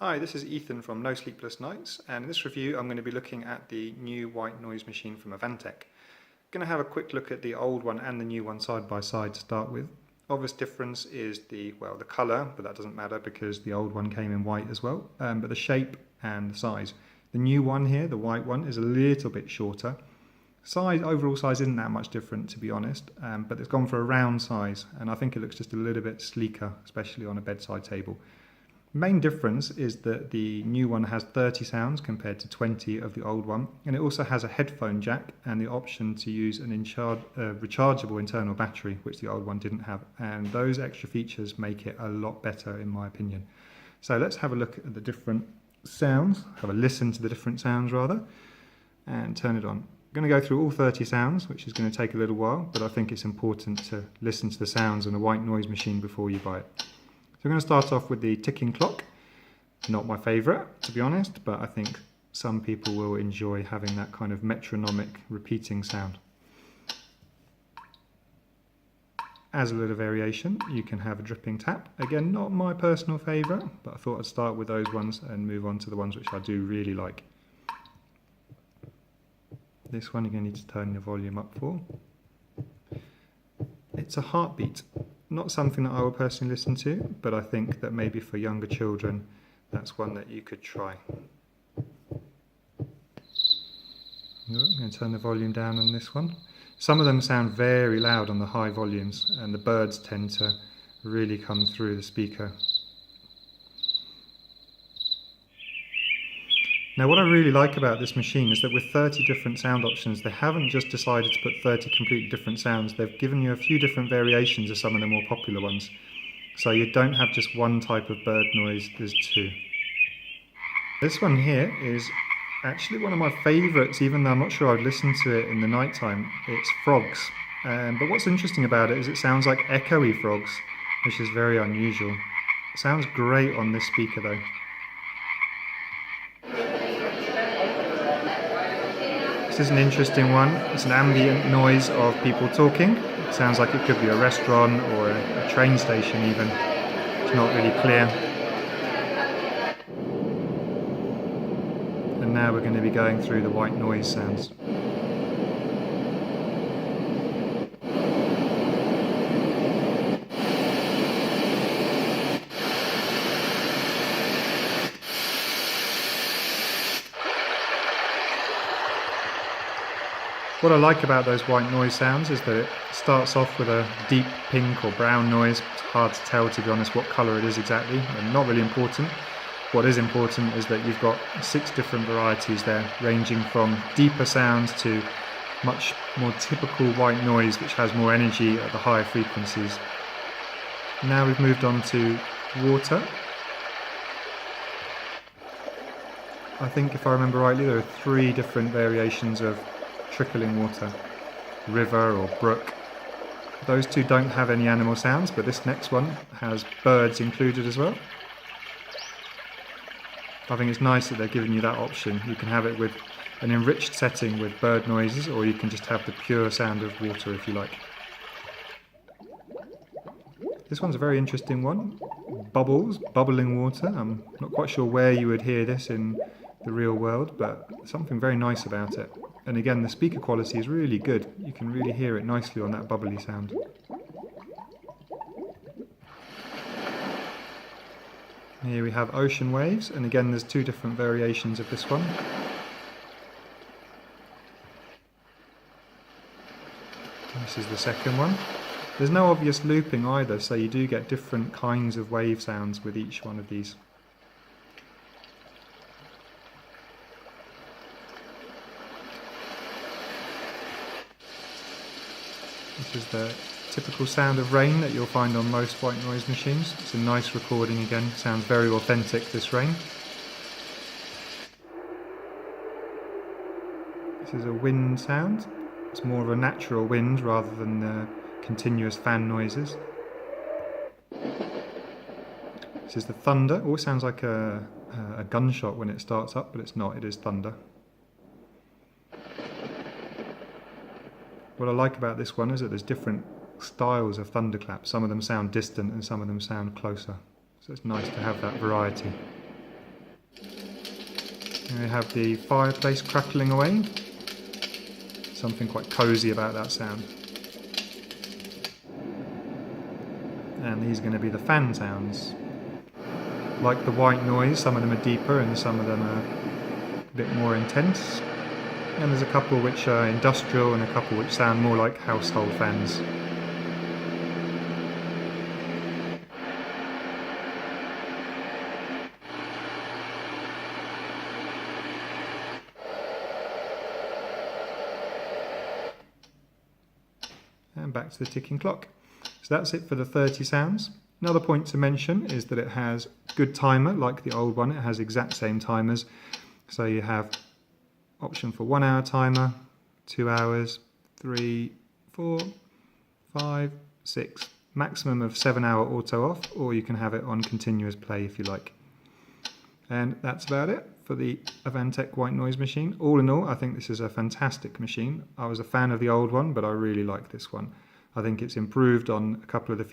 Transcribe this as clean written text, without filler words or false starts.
Hi, this is Ethan from No Sleepless Nights, and in this review I'm going to be looking at the new white noise machine from Avantek. I'm going to have a quick look at the old one and the new one side by side to start with. Obvious difference is the colour, but that doesn't matter because the old one came in white as well, but the shape and the size. The new one here, the white one, is a little bit shorter. Overall size isn't that much different, to be honest, but it's gone for a round size, and I think it looks just a little bit sleeker, especially on a bedside table. Main difference is that the new one has 30 sounds compared to 20 of the old one, and it also has a headphone jack and the option to use an rechargeable internal battery, which the old one didn't have, and those extra features make it a lot better in my opinion. So let's have a look at the different sounds, have a listen to the different sounds rather, and turn it on. I'm going to go through all 30 sounds, which is going to take a little while, but I think it's important to listen to the sounds on a white noise machine before you buy it. So we're going to start off with the ticking clock. Not my favourite, to be honest, but I think some people will enjoy having that kind of metronomic repeating sound. As a little variation, you can have a dripping tap. Again, not my personal favourite, but I thought I'd start with those ones and move on to the ones which I do really like. This one you're going to need to turn the volume up for. It's a heartbeat. Not something that I would personally listen to, but I think that maybe for younger children, that's one that you could try. I'm going to turn the volume down on this one. Some of them sound very loud on the high volumes, and the birds tend to really come through the speaker. Now what I really like about this machine is that with 30 different sound options, they haven't just decided to put 30 completely different sounds. They've given you a few different variations of some of the more popular ones. So you don't have just one type of bird noise, there's two. This one here is actually one of my favourites, even though I'm not sure I'd listen to it in the night time. It's frogs. But what's interesting about it is it sounds like echoey frogs, which is very unusual. It sounds great on this speaker though. This is an interesting one. It's an ambient noise of people talking. It sounds like it could be a restaurant or a train station even. It's not really clear. And now we're going to be going through the white noise sounds. What I like about those white noise sounds is that it starts off with a deep pink or brown noise. It's hard to tell, to be honest, what colour it is exactly, and not really important. What is important is that you've got 6 different varieties there, ranging from deeper sounds to much more typical white noise, which has more energy at the higher frequencies. Now we've moved on to water. I think if I remember rightly, there are 3 different variations of trickling water, river or brook. Those 2 don't have any animal sounds, but this next one has birds included as well. I think it's nice that they're giving you that option. You can have it with an enriched setting with bird noises, or you can just have the pure sound of water if you like. This one's a very interesting one. Bubbles, bubbling water. I'm not quite sure where you would hear this in the real world, but something very nice about it. And again, the speaker quality is really good. You can really hear it nicely on that bubbly sound. Here we have ocean waves, and again there's 2 different variations of this one. This is the second one. There's no obvious looping either, so you do get different kinds of wave sounds with each one of these. This is the typical sound of rain that you'll find on most white noise machines. It's a nice recording again, sounds very authentic, this rain. This is a wind sound. It's more of a natural wind rather than the continuous fan noises. This is the thunder. It always sounds like a gunshot when it starts up, but it's not, it is thunder. What I like about this one is that there's different styles of thunderclaps. Some of them sound distant and some of them sound closer. So it's nice to have that variety. And we have the fireplace crackling away. Something quite cosy about that sound. And these are going to be the fan sounds. Like the white noise, some of them are deeper and some of them are a bit more intense. And there's a couple which are industrial and a couple which sound more like household fans. And back to the ticking clock. So that's it for the 30 sounds. Another point to mention is that it has good timer, like the old one. It has exact same timers. So you have option for 1 hour timer, 2 hours, 3, 4, 5, 6. Maximum of 7-hour auto off, or you can have it on continuous play if you like. And that's about it for the Avantek white noise machine. All in all, I think this is a fantastic machine. I was a fan of the old one, but I really like this one. I think it's improved on a couple of the features.